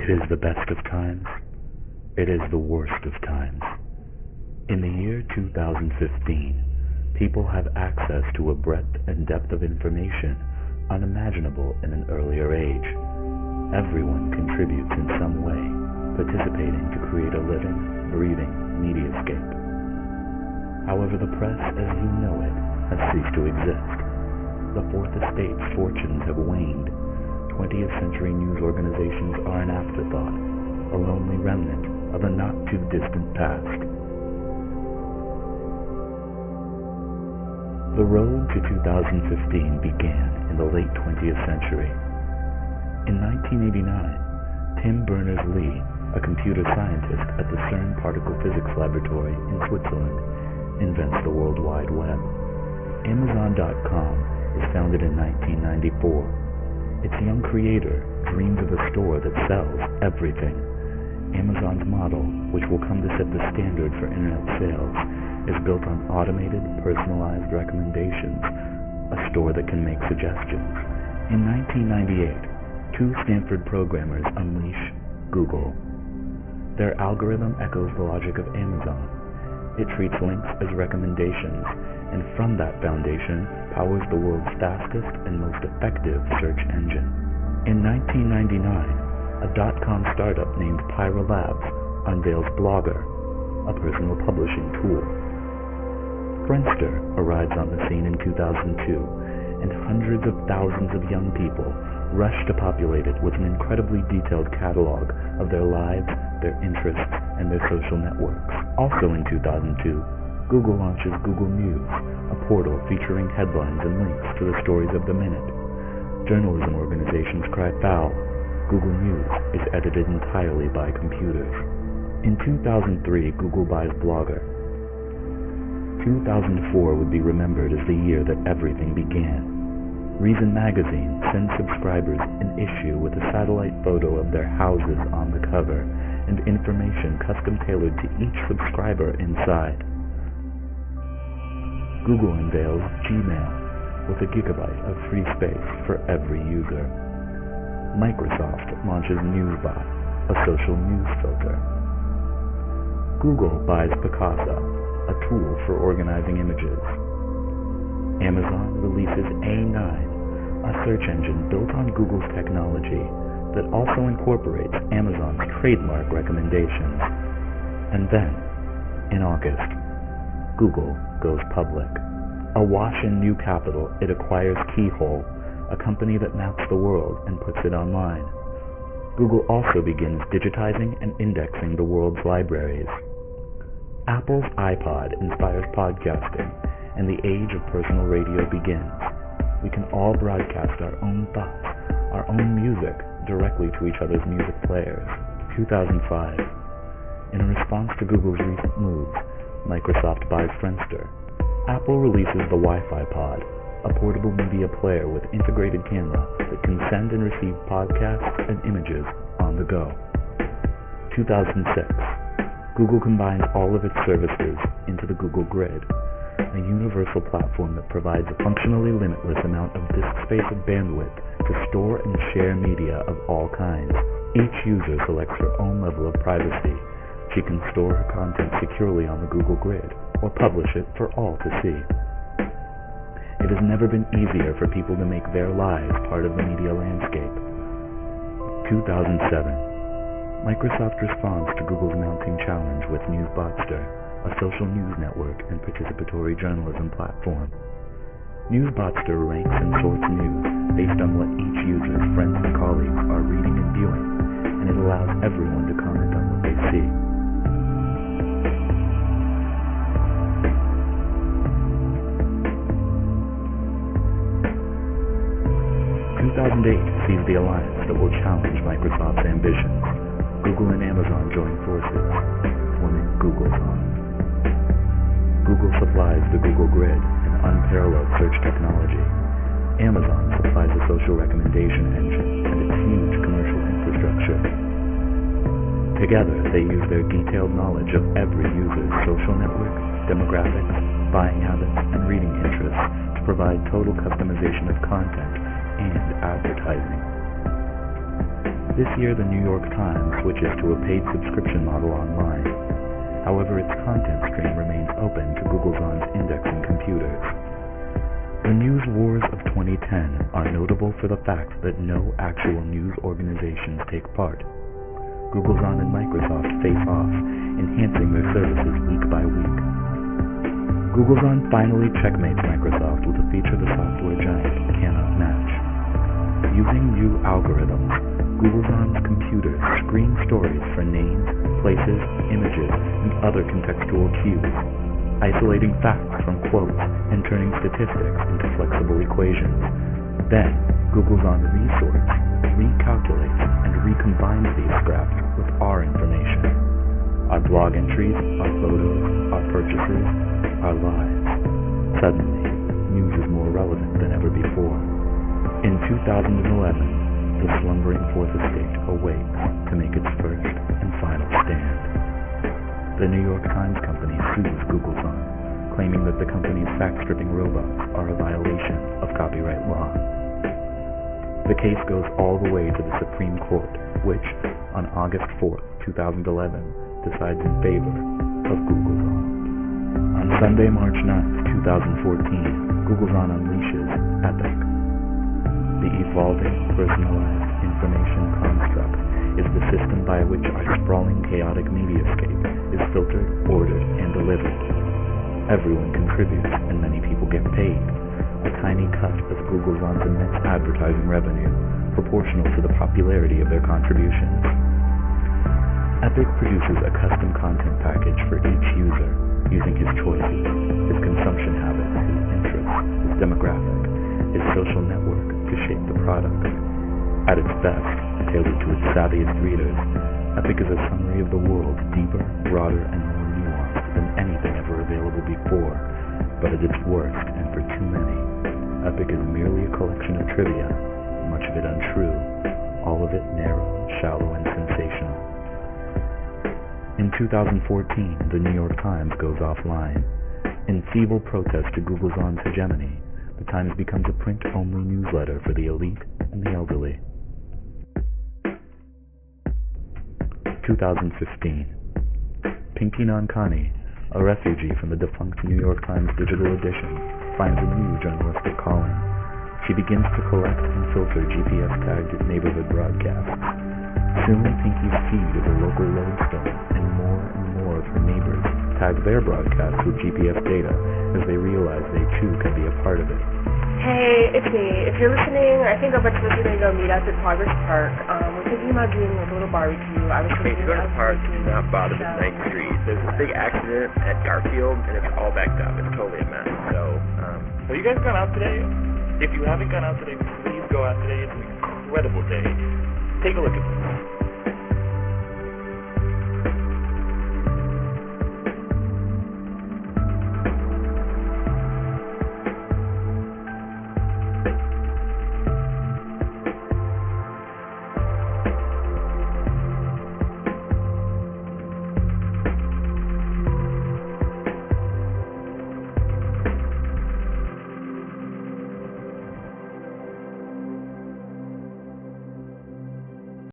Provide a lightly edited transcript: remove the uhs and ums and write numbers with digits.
It is the best of times. It is the worst of times. In the year 2015, people have access to a breadth and depth of information unimaginable in an earlier age. Everyone contributes in some way, participating to create a living, breathing mediascape. However, the press as you know it has ceased to exist. The Fourth Estate's fortunes have waned. 20th century news organizations are an afterthought, a lonely remnant of a not-too-distant past. The road to 2015 began in the late 20th century. In 1989, Tim Berners-Lee, a computer scientist at the CERN Particle Physics Laboratory in Switzerland, invents the World Wide Web. Amazon.com is founded in 1994. Its young creator dreams of a store that sells everything. Amazon's model, which will come to set the standard for internet sales, is built on automated, personalized recommendations, a store that can make suggestions. In 1998, two Stanford programmers unleash Google. Their algorithm echoes the logic of Amazon. It treats links as recommendations, and from that foundation powers the world's fastest and most effective search engine. In 1999, a dot-com startup named Pyra Labs unveils Blogger, a personal publishing tool. Friendster arrives on the scene in 2002, and hundreds of thousands of young people rush to populate it with an incredibly detailed catalog of their lives, their interests, and their social networks. Also in 2002, Google launches Google News, a portal featuring headlines and links to the stories of the minute. Journalism organizations cry foul. Google News is edited entirely by computers. In 2003, Google buys Blogger. 2004 would be remembered as the year that everything began. Reason magazine sends subscribers an issue with a satellite photo of their houses on the cover and information custom-tailored to each subscriber inside. Google unveils Gmail with a gigabyte of free space for every user. Microsoft launches Newsbot, a social news filter. Google buys Picasa, a tool for organizing images. Amazon releases A9, a search engine built on Google's technology that also incorporates Amazon's trademark recommendations. And then, in August, Google goes public. Awash in new capital, it acquires Keyhole, a company that maps the world and puts it online. Google also begins digitizing and indexing the world's libraries. Apple's iPod inspires podcasting, and the age of personal radio begins. We can all broadcast our own thoughts, our own music, directly to each other's music players. 2005. In response to Google's recent moves, Microsoft buys Friendster. Apple releases the Wi-Fi Pod, a portable media player with integrated camera that can send and receive podcasts and images on the go. 2006. Google combines all of its services into the Google Grid, a universal platform that provides a functionally limitless amount of disk space and bandwidth to store and share media of all kinds. Each user selects her own level of privacy. She can store her content securely on the Google Grid, or publish it for all to see. It has never been easier for people to make their lives part of the media landscape. 2007. Microsoft responds to Google's mounting challenge with Newsbotster, a social news network and participatory journalism platform. Newsbotster ranks and sorts news based on what each user's friends and colleagues are reading and viewing, and it allows everyone to comment on what they see. 2008 sees the alliance that will challenge Microsoft's ambitions. Google and Amazon join forces, forming Googleton. Google supplies the Google Grid, an unparalleled search technology. Amazon supplies a social recommendation engine and its huge commercial infrastructure. Together, they use their detailed knowledge of every user's social network, demographics, buying habits, and reading interests to provide total customization of content and advertising. This year, the New York Times switches to a paid subscription model online. However, its content stream remains open to Google's indexing computers. The news wars of 2010 are notable for the fact that no actual news organizations take part. Google's and Microsoft face off, enhancing their services week by week. Google's finally checkmates Microsoft with a feature the software giant cannot match. Using new algorithms, Google's computers screen stories for names, places, images, and other contextual cues, isolating facts from quotes and turning statistics into flexible equations. Then, Google's resorts, recalculates, and recombines these scraps with our information. Our blog entries, our photos, our purchases, our lives. Suddenly, news is more relevant than ever before. In 2011, the slumbering Fourth Estate awakes to make its first and final stand. The New York Times Company sues Google's claiming that the company's fact-stripping robots are a violation of copyright law. The case goes all the way to the Supreme Court, which, on August 4, 2011, decides in favor of Google's On Sunday, March 9, 2014, Google's unleashes Epic. The evolving, personalized information construct is the system by which our sprawling, chaotic mediascape is filtered, ordered, and delivered. Everyone contributes, and many people get paid. A tiny cut of Google's immense advertising revenue, proportional to the popularity of their contributions. Epic produces a custom content package for each user, using his choices, his consumption habits, his interests, his demographic, his social network to shape the product. At its best, tailored to its savviest readers, Epic is a summary of the world deeper, broader, and more nuanced than anything ever available before. But at its worst, and for too many, Epic is merely a collection of trivia, much of it untrue, all of it narrow, shallow, and sensational. In 2014, the New York Times goes offline. In feeble protest to Google's hegemony, the Times becomes a print-only newsletter for the elite and the elderly. 2015. Pinky Nankani, a refugee from the defunct New York Times digital edition, finds a new journalistic calling. She begins to collect and filter GPS-tagged neighborhood broadcasts. Soon, Pinky's feed is a local lodestone, and more of her neighbors tag their broadcasts with GPS data as they realize they too can be a part of it. Hey, it's me. If you're listening, I think a bunch of us are going to go meet us at Progress Park. We're thinking about doing like a little barbecue. Okay, if you go to the park, do not bother with 9th Street. There's a big accident at Garfield, and it's all backed up. It's totally a mess. So, have you guys gone out today? If you haven't gone out today, please go out today. It's an incredible day. Take a look at this.